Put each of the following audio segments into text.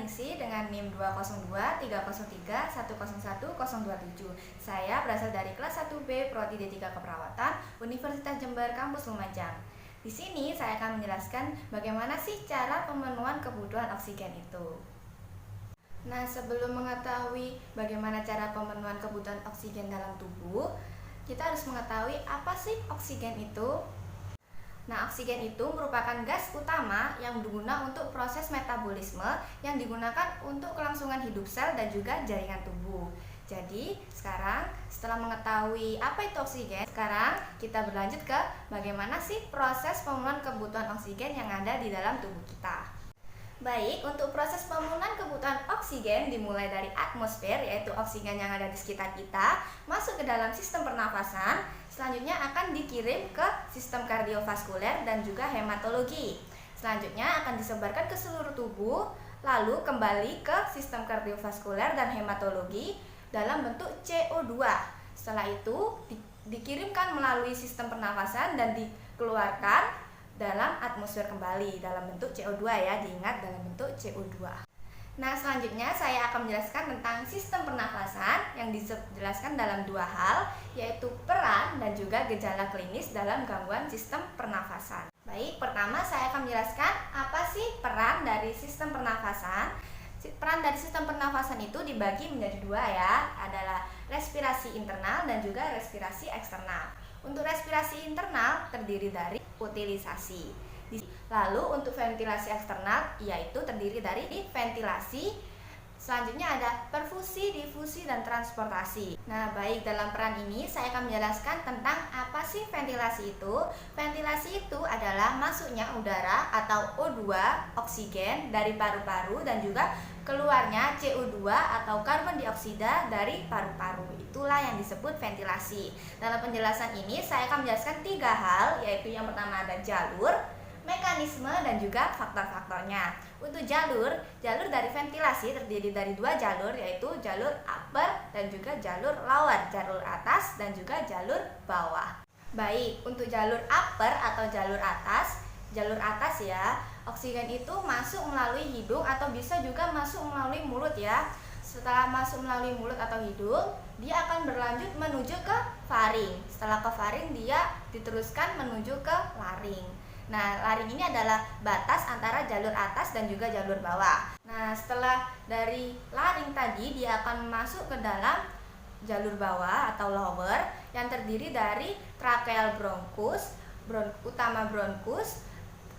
ngisi dengan NIM 2023031011027. Saya berasal dari kelas 1B Prodi D3 Keperawatan Universitas Jember Kampus Lumajang. Di sini saya akan menjelaskan bagaimana sih cara pemenuhan kebutuhan oksigen itu. Nah, sebelum mengetahui bagaimana cara pemenuhan kebutuhan oksigen dalam tubuh, kita harus mengetahui apa sih oksigen itu. Nah, oksigen itu merupakan gas utama yang digunakan untuk proses metabolisme yang digunakan untuk kelangsungan hidup sel dan juga jaringan tubuh. Jadi, sekarang setelah mengetahui apa itu oksigen, sekarang kita berlanjut ke bagaimana sih proses pemenuhan kebutuhan oksigen yang ada di dalam tubuh kita. Baik, untuk proses pemenuhan kebutuhan oksigen dimulai dari atmosfer, yaitu oksigen yang ada di sekitar kita, masuk ke dalam sistem pernafasan, selanjutnya akan dikirim ke sistem kardiovaskuler dan juga hematologi. Selanjutnya akan disebarkan ke seluruh tubuh, lalu kembali ke sistem kardiovaskuler dan hematologi dalam bentuk CO2. Setelah itu dikirimkan melalui sistem pernafasan dan dikeluarkan dalam atmosfer kembali dalam bentuk CO2 ya, diingat dalam bentuk CO2. Nah, selanjutnya saya akan menjelaskan tentang sistem pernafasan yang dijelaskan dalam dua hal, yaitu peran dan juga gejala klinis dalam gangguan sistem pernafasan. Baik, pertama saya akan menjelaskan apa sih peran dari sistem pernafasan. Peran dari sistem pernafasan itu dibagi menjadi dua ya, adalah respirasi internal dan juga respirasi eksternal. Untuk respirasi internal terdiri dari utilisasi. Lalu untuk ventilasi eksternal yaitu terdiri dari ventilasi. Selanjutnya ada perfusi, difusi, dan transportasi. Nah, baik, dalam peran ini saya akan menjelaskan tentang apa sih ventilasi itu. Ventilasi itu adalah masuknya udara atau O2, oksigen, dari paru-paru dan juga keluarnya CO2 atau karbon dioksida dari paru-paru. Itulah yang disebut ventilasi. Dalam penjelasan ini saya akan menjelaskan tiga hal, yaitu yang pertama ada jalur, mekanisme, dan juga faktor-faktornya. Untuk jalur dari ventilasi terdiri dari dua jalur, yaitu jalur upper dan juga jalur lower, jalur atas dan juga jalur bawah. Baik, untuk jalur upper atau jalur atas ya, oksigen itu masuk melalui hidung atau bisa juga masuk melalui mulut ya. Setelah masuk melalui mulut atau hidung, dia akan berlanjut menuju ke faring. Setelah ke faring, dia diteruskan menuju ke laring. Nah, laring ini adalah batas antara jalur atas dan juga jalur bawah. Nah, setelah dari laring tadi, dia akan masuk ke dalam jalur bawah atau lower yang terdiri dari tracheal bronchus, utama bronchus,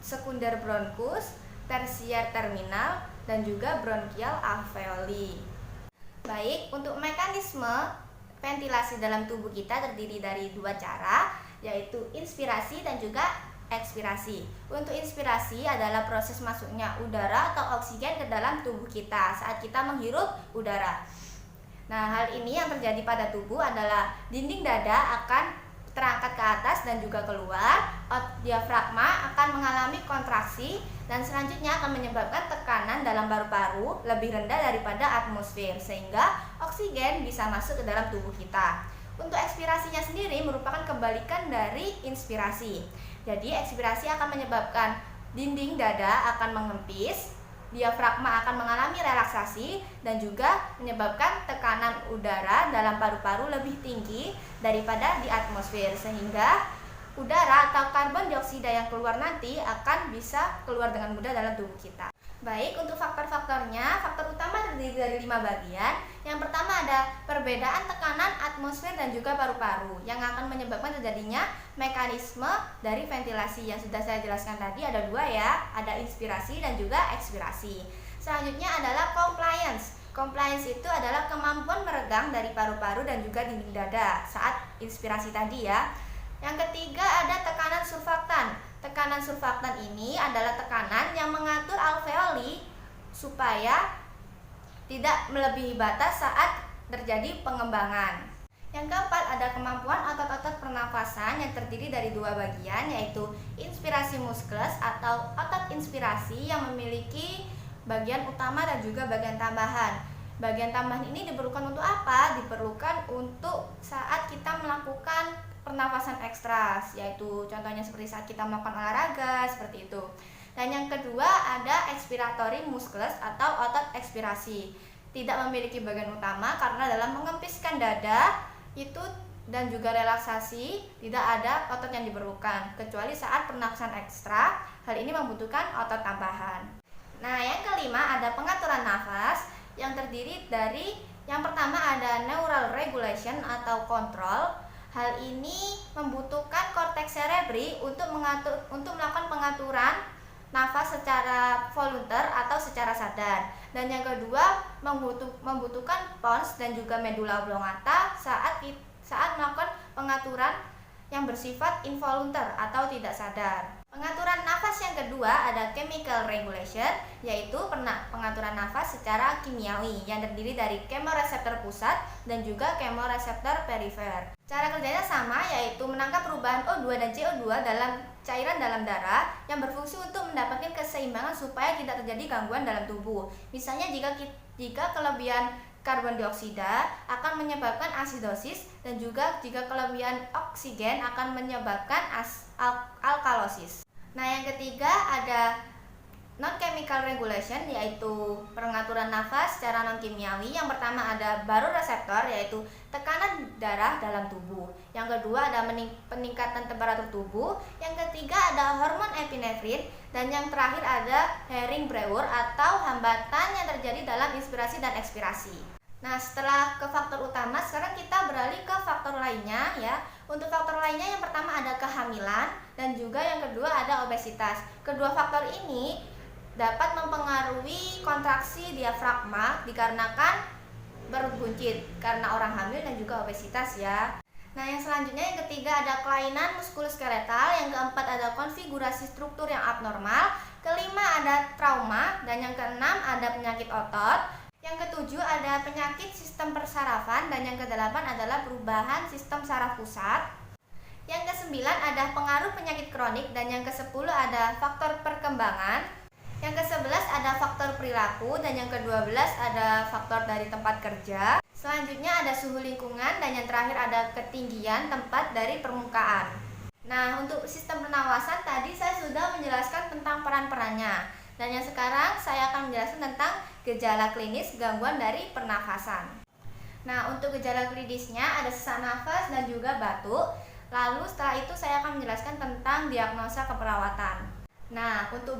sekunder bronchus, tersier terminal, dan juga bronchial alveoli. Baik, untuk mekanisme ventilasi dalam tubuh kita terdiri dari dua cara, yaitu inspirasi dan juga ekspirasi. Untuk inspirasi adalah proses masuknya udara atau oksigen ke dalam tubuh kita saat kita menghirup udara. Nah, hal ini yang terjadi pada tubuh adalah dinding dada akan terangkat ke atas dan juga keluar, diafragma akan mengalami kontraksi, dan selanjutnya akan menyebabkan tekanan dalam paru-paru lebih rendah daripada atmosfer sehingga oksigen bisa masuk ke dalam tubuh kita. Untuk ekspirasinya sendiri merupakan kebalikan dari inspirasi. Jadi ekspirasi akan menyebabkan dinding dada akan mengempis, diafragma akan mengalami relaksasi, dan juga menyebabkan tekanan udara dalam paru-paru lebih tinggi daripada di atmosfer sehingga udara atau karbon dioksida yang keluar nanti akan bisa keluar dengan mudah dalam tubuh kita. Baik, untuk faktor-faktornya, faktor utama terdiri dari 5 bagian. Yang pertama ada perbedaan tekanan atmosfer dan juga paru-paru yang akan menyebabkan terjadinya mekanisme dari ventilasi yang sudah saya jelaskan tadi. Ada dua ya, ada inspirasi dan juga ekspirasi. Selanjutnya adalah compliance. Compliance itu adalah kemampuan meregang dari paru-paru dan juga dinding dada saat inspirasi tadi ya. Yang ketiga ada tekanan surfaktan. Tekanan surfaktan ini adalah tekanan yang mengatur alveoli supaya tidak melebihi batas saat terjadi pengembangan. Yang keempat ada kemampuan otot-otot pernafasan yang terdiri dari dua bagian, yaitu inspirasi musculus atau otot inspirasi yang memiliki bagian utama dan juga bagian tambahan. Bagian tambahan ini diperlukan untuk apa? Diperlukan untuk saat kita melakukan pernafasan ekstra, yaitu contohnya seperti saat kita melakukan olahraga seperti itu. Dan yang kedua ada expiratory musculus atau otot ekspirasi. Tidak memiliki bagian utama karena dalam mengempiskan dada itu dan juga relaksasi tidak ada otot yang diperlukan kecuali saat pernafasan ekstra. Hal ini membutuhkan otot tambahan. Nah, yang kelima ada pengaturan nafas yang terdiri dari yang pertama ada neural regulation atau kontrol. Hal ini membutuhkan korteks cerebri untuk melakukan pengaturan nafas secara volunteer atau secara sadar. Dan yang kedua membutuhkan pons dan juga medula oblongata saat melakukan pengaturan yang bersifat involunteer atau tidak sadar. Pengaturan nafas yang kedua ada chemical regulation, yaitu pengaturan nafas secara kimiawi yang terdiri dari kemoreseptor pusat dan juga kemoreseptor perifer. Cara kerjanya sama, yaitu menangkap perubahan O2 dan CO2 dalam cairan dalam darah yang berfungsi untuk mendapatkan keseimbangan supaya tidak terjadi gangguan dalam tubuh. Misalnya jika kelebihan karbon dioksida akan menyebabkan asidosis dan juga jika kelebihan oksigen akan menyebabkan alkalosis. Nah, yang ketiga ada non-chemical regulation, yaitu pengaturan nafas secara non-kimiawi. Yang pertama ada baroreseptor, yaitu tekanan darah dalam tubuh. Yang kedua ada peningkatan temperatur tubuh. Yang ketiga ada hormon epinefrin. Dan yang terakhir ada Hering-Breuer atau hambatan yang terjadi dalam inspirasi dan ekspirasi. Nah, setelah ke faktor utama, sekarang kita beralih ke faktor lainnya ya. Untuk faktor lainnya yang pertama ada kehamilan dan juga yang kedua ada obesitas. Kedua faktor ini dapat mempengaruhi kontraksi diafragma dikarenakan berbuncit karena orang hamil dan juga obesitas ya. Nah, yang selanjutnya yang ketiga ada kelainan muskuloskeletal, yang keempat ada konfigurasi struktur yang abnormal, kelima ada trauma, dan yang keenam ada penyakit otot. Yang ketujuh ada penyakit sistem persarafan dan yang kedelapan adalah perubahan sistem saraf pusat. Yang kesembilan ada pengaruh penyakit kronik dan yang kesepuluh ada faktor perkembangan. Yang kesebelas ada faktor perilaku dan yang kedua-belas ada faktor dari tempat kerja. Selanjutnya ada suhu lingkungan dan yang terakhir ada ketinggian tempat dari permukaan. Nah, untuk sistem pernafasan tadi saya sudah menjelaskan tentang peran-perannya. Dan yang sekarang saya akan menjelaskan tentang gejala klinis gangguan dari pernafasan. Nah, untuk gejala klinisnya ada sesak nafas dan juga batuk. Lalu setelah itu saya akan menjelaskan tentang diagnosa keperawatan. Nah, untuk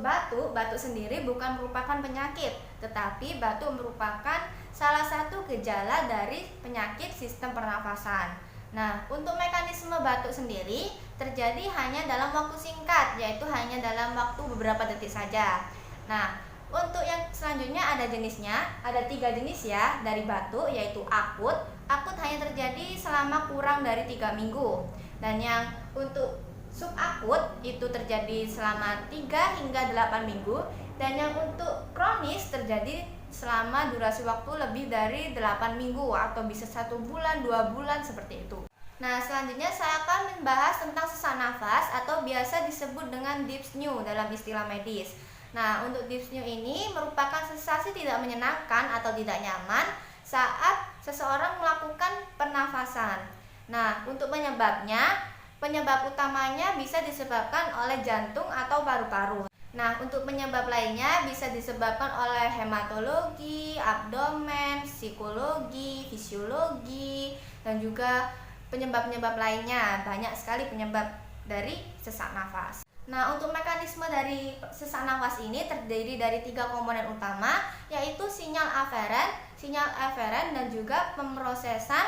batuk sendiri bukan merupakan penyakit, tetapi batuk merupakan salah satu gejala dari penyakit sistem pernafasan. Nah, untuk mekanisme batuk sendiri terjadi hanya dalam waktu singkat, yaitu hanya dalam waktu beberapa detik saja. Nah, untuk yang selanjutnya ada jenisnya, ada 3 jenis ya dari batuk, yaitu akut. Akut hanya terjadi selama kurang dari 3 minggu. Dan yang untuk subakut itu terjadi selama 3 hingga 8 minggu. Dan yang untuk kronis terjadi selama durasi waktu lebih dari 8 minggu atau bisa 1 bulan, 2 bulan seperti itu. Nah, selanjutnya saya akan membahas tentang sesak nafas atau biasa disebut dengan dyspnea dalam istilah medis. Nah, untuk dyspnea ini merupakan sensasi tidak menyenangkan atau tidak nyaman saat seseorang melakukan pernafasan. Nah, untuk penyebab utamanya bisa disebabkan oleh jantung atau paru-paru. Nah, untuk penyebab lainnya bisa disebabkan oleh hematologi, abdomen, psikologi, fisiologi, dan juga penyebab-penyebab lainnya. Banyak sekali penyebab dari sesak nafas. Nah, untuk mekanisme dari sesak nafas ini terdiri dari 3 komponen utama, yaitu sinyal aferen, dan juga pemrosesan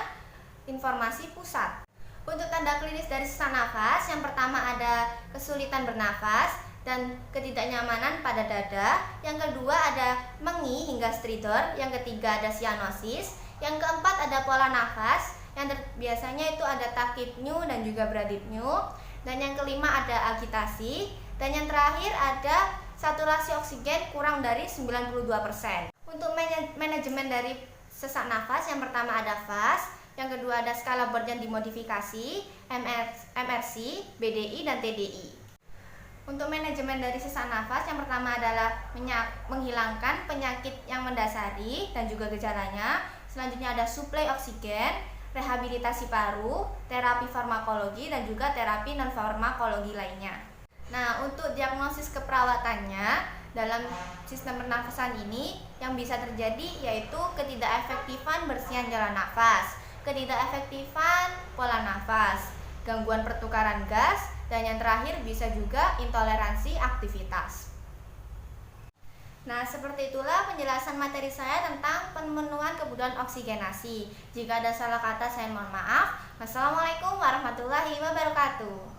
informasi pusat. Untuk tanda klinis dari sesak nafas, yang pertama ada kesulitan bernafas dan ketidaknyamanan pada dada. Yang kedua ada mengi hingga stridor. Yang ketiga ada cyanosis. Yang keempat ada pola nafas. Yang biasanya itu ada tachypnea dan juga bradypnea. Dan yang kelima ada agitasi. Dan yang terakhir ada saturasi oksigen kurang dari 92%. Untuk manajemen dari sesak nafas, yang pertama ada FAS, yang kedua ada skala Born yang dimodifikasi, MRC, BDI, dan TDI. Untuk manajemen dari sesak nafas, yang pertama adalah menghilangkan penyakit yang mendasari dan juga gejalanya. Selanjutnya ada suplai oksigen, rehabilitasi paru, terapi farmakologi, dan juga terapi non-farmakologi lainnya. Nah, untuk diagnosis keperawatannya dalam sistem pernafasan ini yang bisa terjadi yaitu ketidakefektifan bersihan jalan nafas, ketidakefektifan pola nafas, gangguan pertukaran gas, dan yang terakhir bisa juga intoleransi aktivitas. Nah, seperti itulah penjelasan materi saya tentang pemenuhan kebutuhan oksigenasi. Jika ada salah kata, saya mohon maaf. Wassalamualaikum warahmatullahi wabarakatuh.